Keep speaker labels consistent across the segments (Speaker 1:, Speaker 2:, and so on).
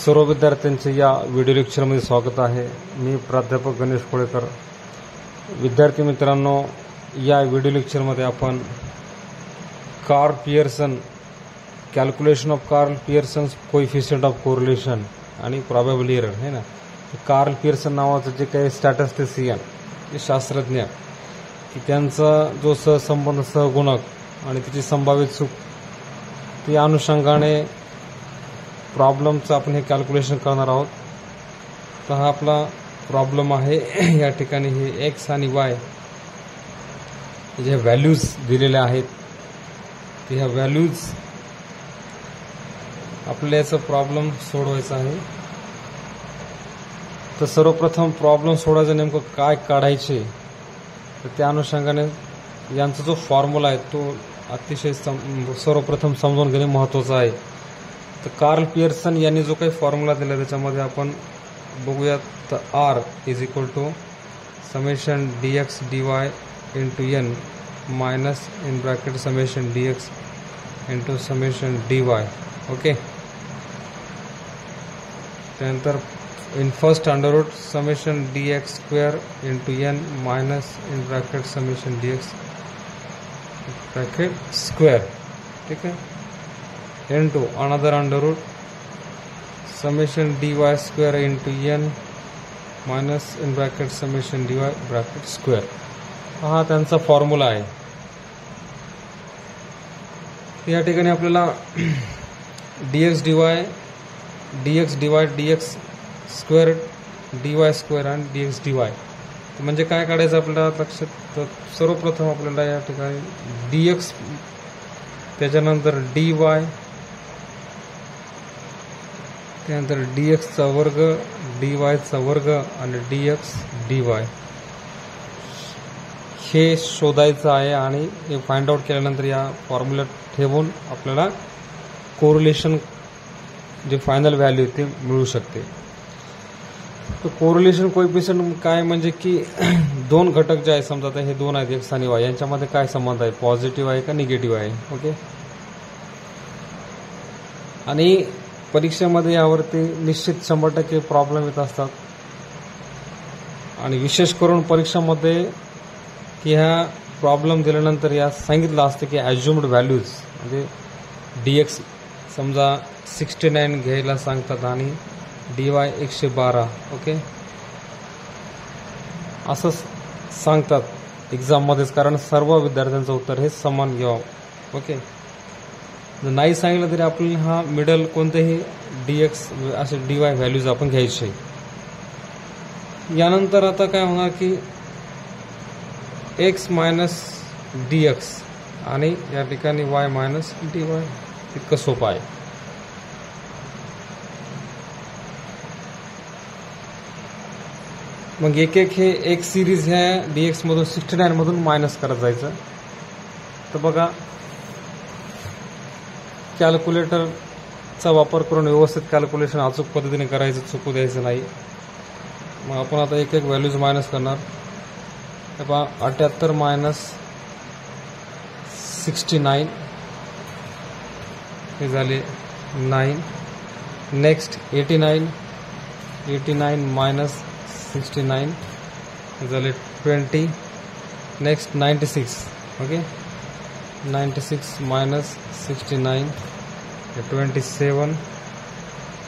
Speaker 1: सर्व विद्यार्थ्यांचे या व्हिडिओ लेक्चरमध्ये स्वागत आहे. मी प्राध्यापक गणेश कोळेकर. विद्यार्थी मित्रांनो, या व्हिडिओ लेक्चरमध्ये आपण Karl Pearson calculation of Karl Pearson's coefficient of correlation आणि प्रॉबॅबल एरर है ना. कार्ल पियर्सन नावाचं जे काही स्टॅटिस्टिशियन हे शास्त्रज्ञ की त्यांचा जो सहसंबंध सहगुणक आणि त्याची संभाव्य चूक त्या अनुषंगाने प्रॉब्लेमचं आपण हे कॅल्क्युलेशन करणार आहोत. तर हा आपला प्रॉब्लेम आहे. या ठिकाणी हे एक्स आणि वाय जे व्हॅल्यूज दिलेल्या आहेत ते ह्या व्हॅल्यूज आपल्याला याचा प्रॉब्लेम सोडवायचा आहे. तर सर्वप्रथम प्रॉब्लेम सोडवायचं नेमकं काय काढायचे तर त्या अनुषंगाने यांचा जो फॉर्म्युला आहे तो अतिशय सर्वप्रथम समजून घेणे महत्त्वाचं आहे. तर कार्ल पियर्सन यांनी जो काही फॉर्म्युला दिला त्याच्यामध्ये आपण बघूयात. तर R is equal to summation d x d y into n minus in bracket summation d x into summation d y. Okay. त्यानंतर in first under root summation d x square into n minus in bracket summation d x bracket square. ठीक आहे. into another under root summation dy square into n minus in bracket summation dy bracket square. हा त्यांचा formula आहे. या ठिकाणी आपल्याला dx dy dx square dy square आणि dx dy म्हणजे काय काढायचं आपल्याला लक्षात. तर सर्वप्रथम आपल्याला या ठिकाणी dx त्याच्यानंतर dy त्यानंतर dx चा वर्ग dy चा वर्ग आणि dx dy हे शोधायचं आहे. आणि हे फाइंड आउट केल्यानंतर या फॉर्म्युला ठेवून आपल्याला कोरिलेशन जे फायनल व्हॅल्यू ते मिळू शकते. तर कोरिलेशन कोएफिशियंट काय म्हणजे की दोन घटक जे आहे समजा आता हे दोन आहेत एक्स आणि वाय यांच्यामध्ये काय संबंध आहे, पॉझिटिव्ह आहे का निगेटिव्ह आहे. ओके. आणि परीक्षेमध्ये यावरती निश्चित 100% प्रॉब्लेम येत असतात. आणि विशेष करून परीक्षामध्ये की ह्या प्रॉब्लेम दिल्यानंतर या सांगितलं असतं की ॲज्युम्ड व्हॅल्यूज म्हणजे dx समजा 69 घ्यायला सांगतात आणि dy 112. ओके. असं सांगतात एक्झाममध्येच, कारण सर्व विद्यार्थ्यांचं उत्तर हे समान घ्यावं. ओके. जर नाही सांगितलं तरी आपण हा मिडल कोणतेही dx असे dy व्हॅल्यूज आपण घ्यायचे. यानंतर आता काय होणार की x मायनस dx आणि या ठिकाणी y मायनस dy इतकं सोपं आहे. मग एक एक हे एक सिरीज ह्या dx मधून 69 मधून मायनस करत जायचं. तर बघा कॅल्क्युलेटरचा वापर करून व्यवस्थित कॅल्क्युलेशन अचूक पद्धतीने करायचं, चुकू द्यायचं नाही. मग आपण आता एक एक व्हॅल्यूज मायनस करणार. हे पहा 78 मायनस 69 हे झाले 9. नेक्स्ट 89 मायनस 69 हे झाले 20. Next 96. Okay. 96 minus 69 27.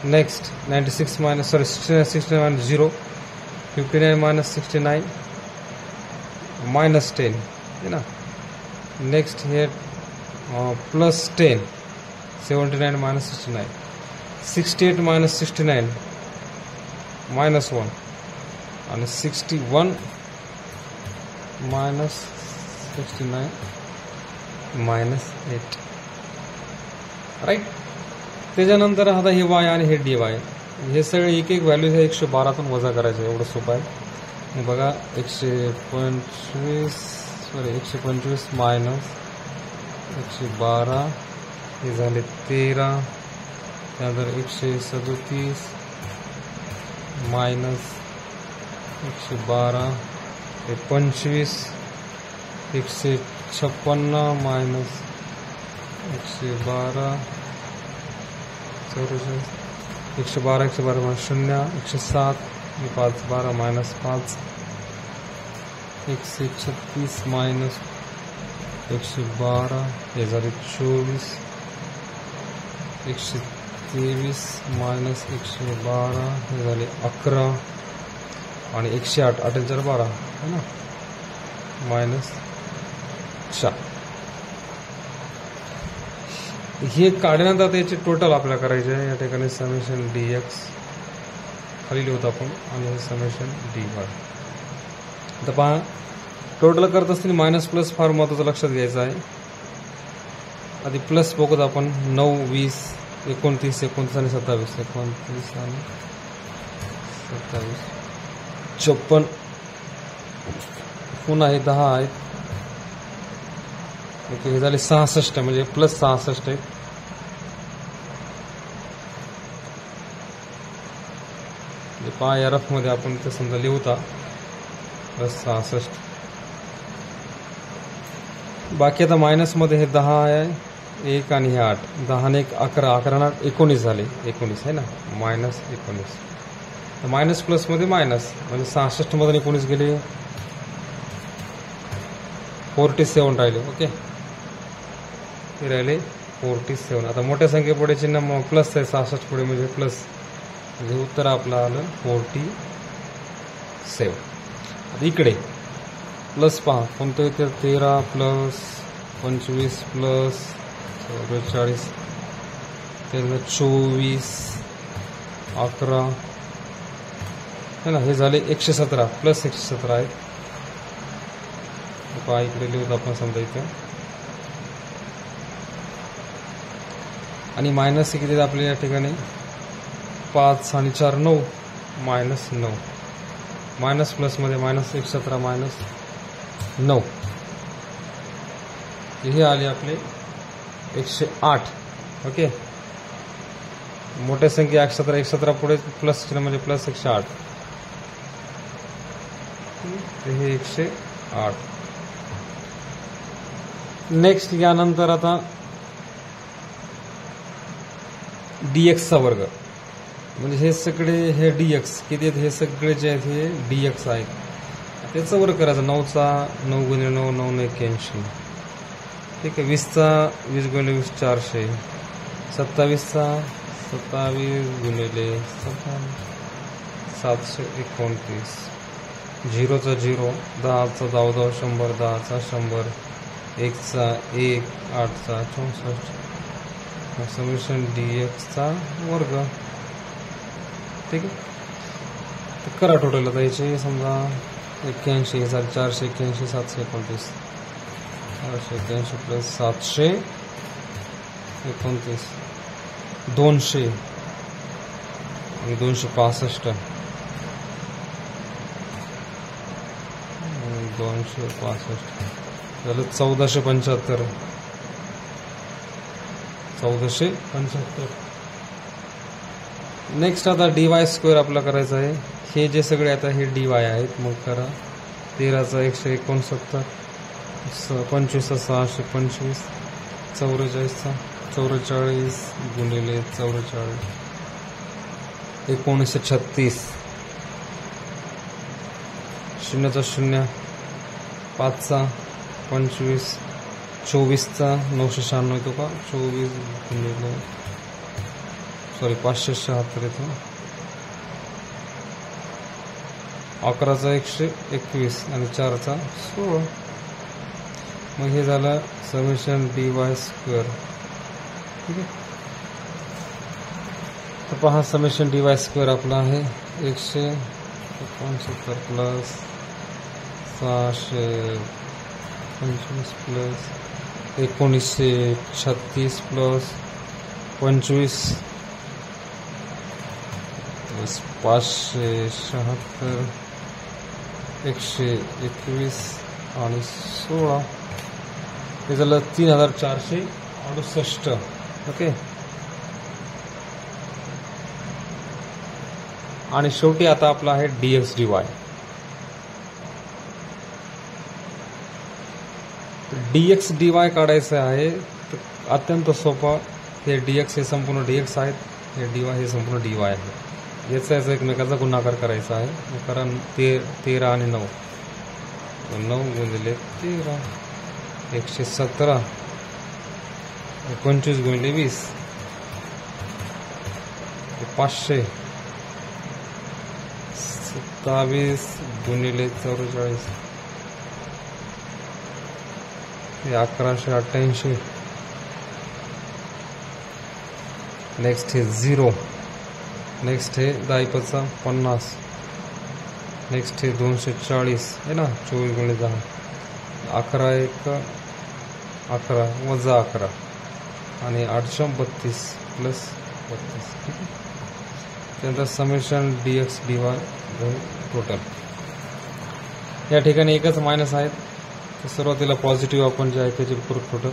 Speaker 1: Next 96 minus 69 minus 0 59 minus 69 minus 10 है ना. नेक्स्ट हे प्लस 10 79 मायनस 69 68 मायनस 69 मायनस 1 आणि 61 मायनस 69 मायनस 8. राईट. त्याच्यानंतर आता हे वाय आणि हे डी वाय हे सगळे एक एक व्हॅल्यू हे 112तून वजा करायचं. एवढं सोपं आहे. मग बघा 125 मायनस 112 हे झाले 13. त्यानंतर 137 मायनस 112 हे 25. 156 मायनस 112 64 112 -0 107 5 12 -5 136 -112 हे झाले 24 123 -112 हे झाले 11 आणि 108 8 4 12 है ना -4 हे काढल्यानंतर त्याचे टोटल आपल्याला करायचे आहे. या ठिकाणी समेशन dx खाली लिहूत आपण आणि हे समेशन dy. आता पहा टोटल करत असताना मायनस प्लस फार महत्त्वाचं लक्षात घ्यायचं आहे. आधी प्लस बघूत आपण 9 20 29 29 आणि 27 29 आणि 27 56 पुन्हा हे 10 आहेत. ओके हे झाले 66 म्हणजे प्लस 66 आहेत. पहा या रफ मध्ये आपण ते समजा लिहूता प्लस 66. बाकी आता मायनस मध्ये हे 10 आहे 1 आणि हे 8 10 आणि 1 11 11 आणि 19 झाले 19 आहे ना -19. तर मायनस प्लस मध्ये मायनस म्हणजे 66 मधून 19 गेले 47 राहिले. ओके हे राहिले 47. आता मोठ्या संख्येपुढे चिन्ह प्लस आहे 66 पुढे म्हणजे प्लस म्हणजे उत्तर आपलं आलं 47. आता इकडे प्लस पहा कोणतं येतं 13 प्लस 25 प्लस 44 24 11 है ना हे झाले 117 प्लस 117 आहेत. पहा इकडे लिहूत आपण समजा इथं आणि मायनस किती आपल्या या ठिकाणी 5 आणि 4 9 -9 मायनस प्लसमध्ये -117 -9 हे आले आपले 108. ओके मोठ्या संख्या 117 पुढे प्लस चिन्ह म्हणजे प्लस 108 हे 108. नेक्स्ट यानंतर आता dx चा वर्ग म्हणजे हे सगळे हे dx किती आहेत हे सगळे जे आहेत हे dx आहेत. त्याचा वर्ग करायचा 9चा 9 × 9 9 81. ठीक आहे 20चा 20 × 20 400 27चा 27 × 729 0चा 0 10चा 10 100 10चा 100 1चा 1 8चा 64 समेशन dx चा वर्ग. ठीक आहे तर करा टोटल आता याचे समजा 81 481 729 481 प्लस 729 200 आणि 265 265 झालं 1475 1475. नेक्स्ट आता dy स्क्वेअर आपला करायचा आहे. हे जे सगळे आता हे dy आहेत मग करा 13चा 169 25चा 625 44चा 44 गुणिले 44 1936 0चा 0 5चा 25 24चा 996 येतो का 24 गुणिले सॉरी 576 येतो 11चा 121 आणि 4चा 16. मग हे झालं समेशन dy स्क्वेअर. ठीक आहे तर पहा समेशन dy स्क्वेअर आपला आहे 169 प्लस 625 प्लस 1936 प्लस 25 प्लस 576 121 आणि 16 हे झालं 3468. ओके आणि शेवटी आता आपला आहे dx dy. dx dy काढायचं आहे तर अत्यंत सोपं. हे dx हे संपूर्ण dx आहेत हे dy हे संपूर्ण dy आहे. याचा एकमेकाचा गुणाकार करायचा आहे. कारण 13 आणि 9 गुणिले 13 117 25 गुणिले 20 500 27 गुणिले 44 1188. नेक्स्ट है 0. नेक्स्ट है 10 50. नेक्स्ट है 240 है ना. 24 गुणिले 10 11 1 11 वजा 11 आणि 832 प्लस 32. ठीक आहे. त्यानंतर समेशन dx dy टोटल. या ठिकाणी एकच मायनस आहेत. तर सुरुवातीला पॉझिटिव्ह आपण जे आहे त्याचे पूरक टोटल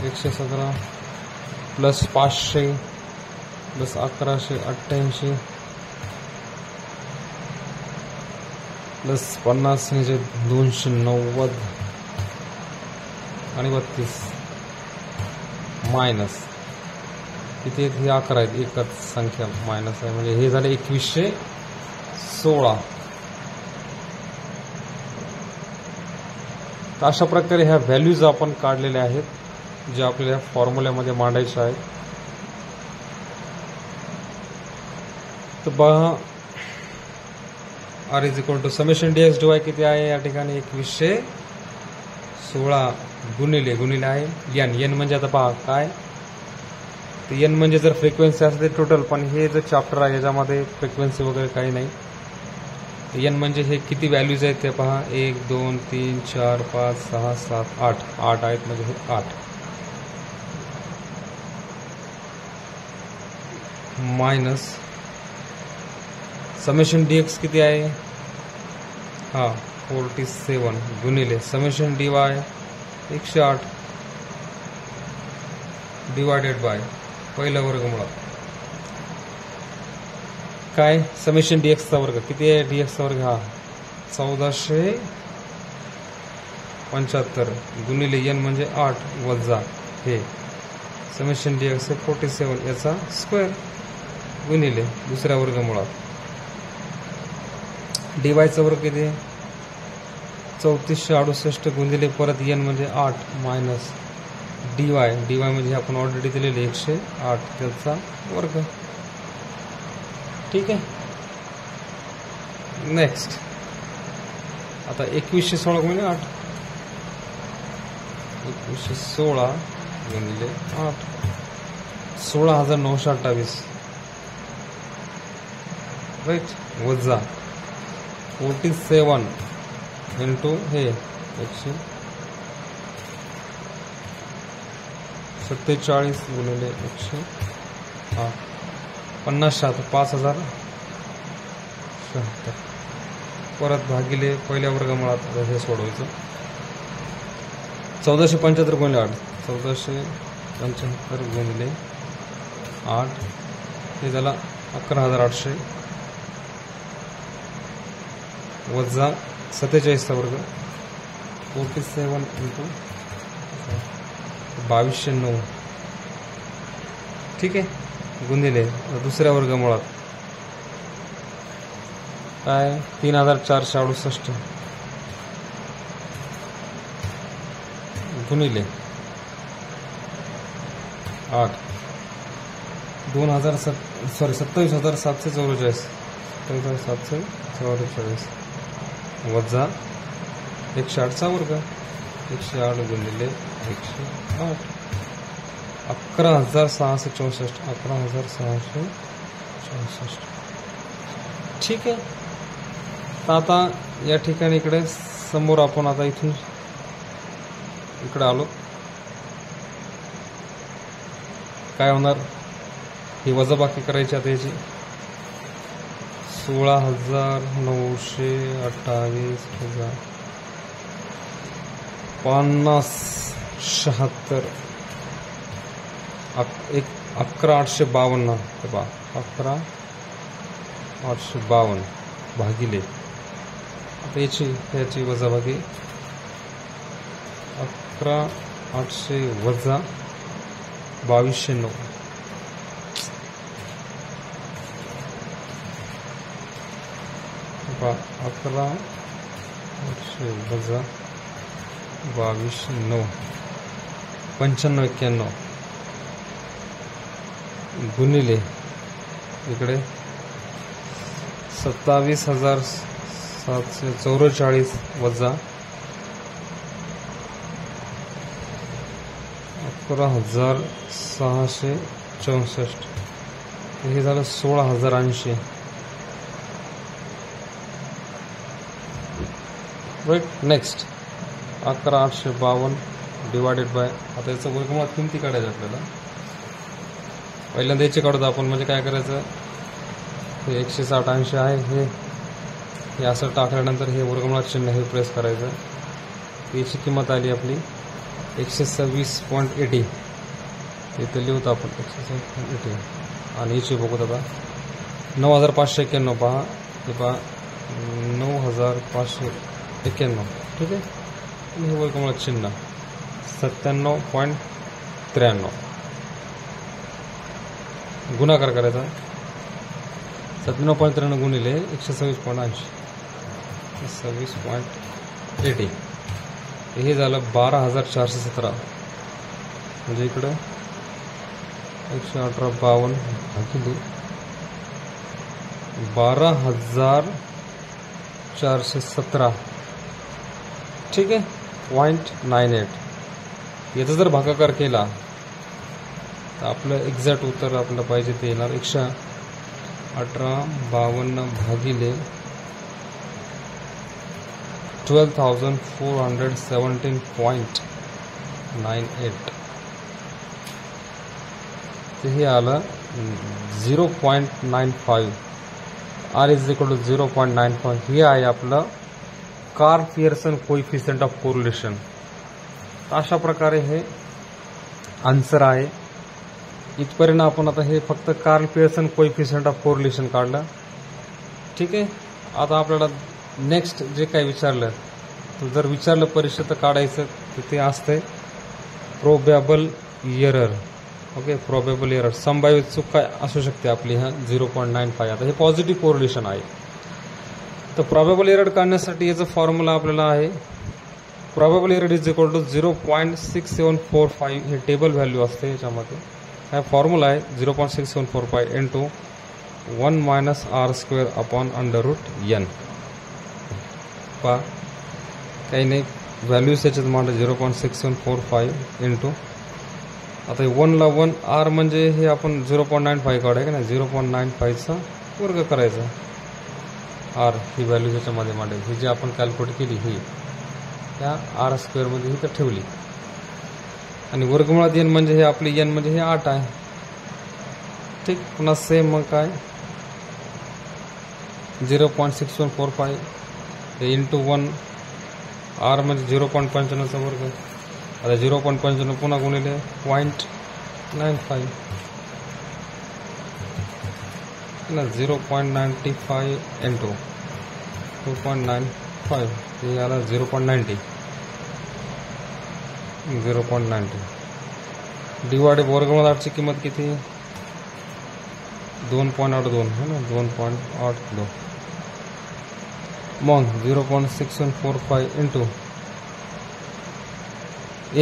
Speaker 1: 117 प्लस 500 प्लस 1188 प्लस 50 म्हणजे 290 आणि 32 मायनस इथे हे 11 आहेत. एकच संख्या मायनस आहे म्हणजे हे झाले 2116. तर अशा प्रकारे ह्या व्हॅल्यूज आपण काढलेल्या आहेत जे आपल्याला फॉर्म्युल्यामध्ये मांडायच्या आहेत. तर बघा R is equal to summation dx dy किती आहे या ठिकाणी 2116 गुणिले आहे n म्हणजे आता पहा काय तर n म्हणजे जर फ्रिक्वेन्सी असते टोटल. पण हे जो चॅप्टर आहे याच्यामध्ये फ्रिक्वेन्सी वगैरे काही नाही. n म्हणजे हे किती व्हॅल्यूज आहेत ते पहा 1 2 3 4 5 6 7 8 आहेत म्हणजे हे 8 मायनस समेशन dx किती आहे 47 गुणिले समेशन dy 108 डिवायडेड बाय पहिला वर्गमुळात काय समेशन dx चा वर्ग किती आहे dx चा वर्ग 1475 गुणिले n म्हणजे 8 वजा हे समेशन dx 47 याचा स्क्वेअर गुणिले दुसऱ्या वर्गमुळात dy चा वर्ग किती 3468 गुणिले परत n म्हणजे 8 मायनस dy म्हणजे आपण ऑलरेडी दिलेले 108 त्याचा वर्ग. ठीक आहे. नेक्स्ट आता 2116 गुणिले 8 2116 गुणिले 8 16928 राईट वजा 47 इंटू हे 147 गुणिले 108 50 5076 परत भागिले पहिल्या वर्गमुळात हे सोडवायचं 1475 गुणिले 8 1475 गुणिले 8 हे झाला 11800 वजा 47 चा वर्ग 47 इंटू 2209. ठीक आहे. गुणिले दुसऱ्या वर्गमुळात काय 3468 गुणिले 8 27744 वजा 108 चा वर्ग 108 गुणिले 108 11664 11664. ठीक आहे. तर आता या ठिकाणी इकडे समोर आपण आता इथून इकडे आलो काय होणार ही वजाबाकी करायची आता याची 16928 5076 11852 11852 भागिले आता याची वजाबाकी 11800 वजा 2209 11 वजा 22 9 95 91 गुणिले इकडे 27,744 वजा 11,664 हे झालं 16,080 राईट. नेक्स्ट 11,852 डिवायडेड बाय, आता याचं वर्गमुळात किमती काढायचं आपल्याला. पहिल्यांदा याचे काढतो आपण, म्हणजे काय करायचं, हे 160 आहे, हे असं टाकल्यानंतर हे वर्गमुळात चिन्ह हे प्रेस करायचं. याची किंमत आली आपली 126.80, इथे लिहूत आपण 126.80. आणि याची बघूत आता 9,591 पहा, हे पहा 9,591. ठीक आहे. हे वर्गमुळात चिन्ह 97.93 गुणाकार करायचा. 97.93 गुणिले 126.80 26.80 हे झालं 12,417. म्हणजे इकडं 118.52 भागिले 12,417. ठीक आहे. 0.98. याचा जर भागाकार केला तर आपलं एक्झॅक्ट उत्तर आपल्याला पाहिजे ते येणार 118.52 भागिले 12,417.98. तर हे आलं 0.95. R is equal to 0.95. हे आहे आपलं Karl Pearson coefficient of correlation. अशा प्रकारे हे आन्सर आहे. इथपर्यंत आपण आता हे फक्त Karl Pearson coefficient of correlation काढलं. ठीक आहे. आता आपल्याला नेक्स्ट जे काही विचारलं, तर जर विचारलं परीक्षेत काढायचं तर ते असतंय प्रोबॅबल एरर. ओके, प्रोबॅबल एरर, संभाव्य चूक काय असू शकते आपली, ह्या 0.95. आता हे पॉझिटिव्ह कोरिलेशन आहे. तर प्रोबॅबल एरर काढण्यासाठी याचा फॉर्म्युला आपल्याला आहे probable error is equal to 0.6745. हे टेबल व्हॅल्यू असते याच्यामध्ये. हा फॉर्म्युला आहे 0.6745 into 1 minus r² upon √n. पहा काही नाही, व्हॅल्यूज त्याच्यात मांडलं 0.6745 इंटू, आता 1 ला 1 r म्हणजे हे आपण 0.95 काढाय का नाही, 0.95चा वर्ग करायचा. r ही व्हॅल्यू त्याच्यामध्ये मांडेल. ही जी आपण कॅल्क्युलेट केली ही त्या r² मध्ये ही तर ठेवली. आणि वर्गमुळात n म्हणजे हे आपली n म्हणजे हे 8 आहे. ठीक. पुन्हा सेम मग काय 0.6145 इंटू 1 r म्हणजे 0.95चा वर्ग. आता 0.95 पुन्हा गुणिले 0.95 ना 0.95 इंटू 2.95 हे आला 0.90 डिवाइड वर्गमुळाची किंमत किती 2.82 है ना 2.82. मग 0.6145 इंटू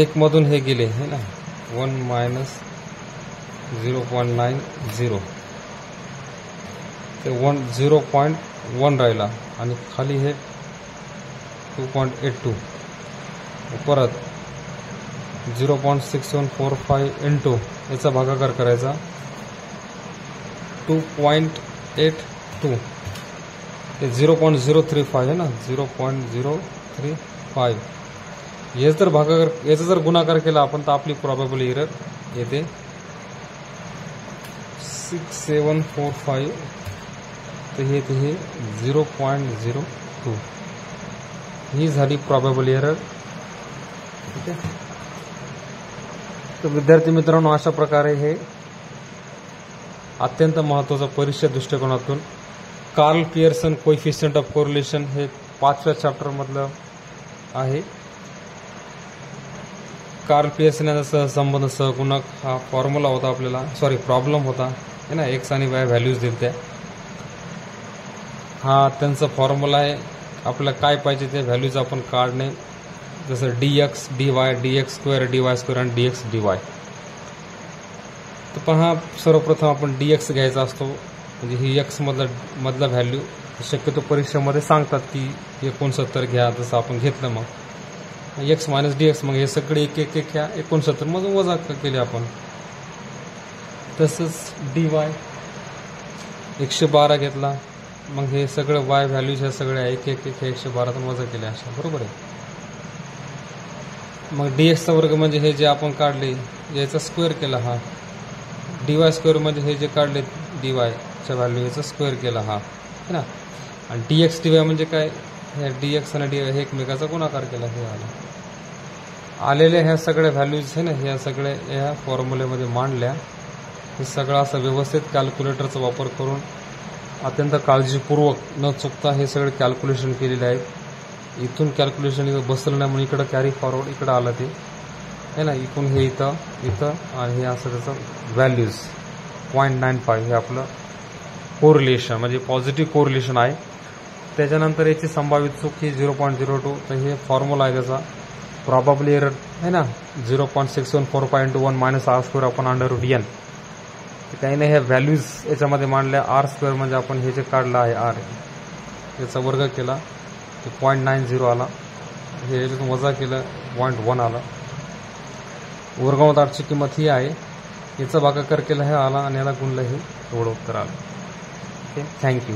Speaker 1: 1 मधून हे गेले है ना 1 मायनस 0.90 ते 0.1 राहिला. आणि खाली हे 2.82 परत 0.6145 इंटू याचा भागाकार करायचा 2.82 ते 0.035 आहे ना 0.035. याचा जर भागाकार याचा जर गुणाकार केला आपण तर आपली प्रोबॅबल एरर येते 6745. तर हे 0.02 ही झाली प्रोबॅबल एरर. ठीक आहे. तर विद्यार्थी मित्रांनो, अशा प्रकारे हे अत्यंत महत्त्वाचं परीक्षा दृष्टिकोनातून Karl Pearson coefficient of correlation हे 5व्या चॅप्टरमधलं आहे. कार्ल पियर्सन यांचा सहसंबंध सहगुणक हा फॉर्म्युला होता आपल्याला, प्रॉब्लेम होता है ना. एक्स आणि वाय व्हॅल्यूज दिल्या त्या. हा त्यांचा फॉर्म्युला आहे. आपल्याला काय पाहिजे ते व्हॅल्यूज आपण काढणे, जसं dx dy dx square dy square आणि dx dy. तर पहा, सर्वप्रथम आपण dx घ्यायचा असतो, म्हणजे ही x मधला व्हॅल्यू. शक्यतो परीक्षेमध्ये सांगतात की 69 घ्या, जसं आपण घेतलं. मग x मायनस dx, मग हे सगळे एक एक एक घ्या, 69 मग वजा केले आपण. तसंच dy 112 घेतला, मग हे सगळं y व्हॅल्यूज ह्या सगळ्या एक एक एक 112 वजा केले अशा, बरोबर आहे. मग dx चा वर्ग म्हणजे हे जे आपण काढले याचा स्क्वेअर केला हा. dy स्क्वेअर म्हणजे हे जे काढले dy च्या व्हॅल्यू याचा स्क्वेअर केला हा, है ना. आणि dx dy म्हणजे काय, हे dx आणि dy हे एकमेकाचा गुणाकार केला. हे आलेल्या ह्या सगळ्या व्हॅल्यूज आहे ना, ह्या सगळ्या ह्या फॉर्म्युलेमध्ये मांडल्या. हे सगळं असं व्यवस्थित कॅल्क्युलेटरचा वापर करून अत्यंत काळजीपूर्वक न चुकता हे सगळे कॅल्क्युलेशन केलेले आहेत. इथून कॅल्क्युलेशन इथं बसलं नाही म्हणून इकडं कॅरी फॉरवर्ड इकडं आलं ते, है ना. इथून हे इथं आणि हे असं त्याचं व्हॅल्यूज 0.95 हे आपलं कोरिलेशन म्हणजे पॉझिटिव्ह कोरिलेशन आहे. त्याच्यानंतर याची संभावित चूक ही 0.02. तर हे फॉर्म्युला आहे त्याचा. प्रॉबॅबली एरर आहे ना 0.614 × 1 - r² आपण √n. काही नाही, ह्या व्हॅल्यूज याच्यामध्ये मांडल्या. r स्क्वेअर म्हणजे आपण हे जे काढलं आहे r याचा वर्ग केला, 0.90 आला. हे याच्यातून वजा केलं 0.1 आला. वर्गमूळात rची किंमत ही आहे. याचा भागाकार केला हे आला आणि याला गुणलं हे एवढं उत्तर आलं. Okay, thank you.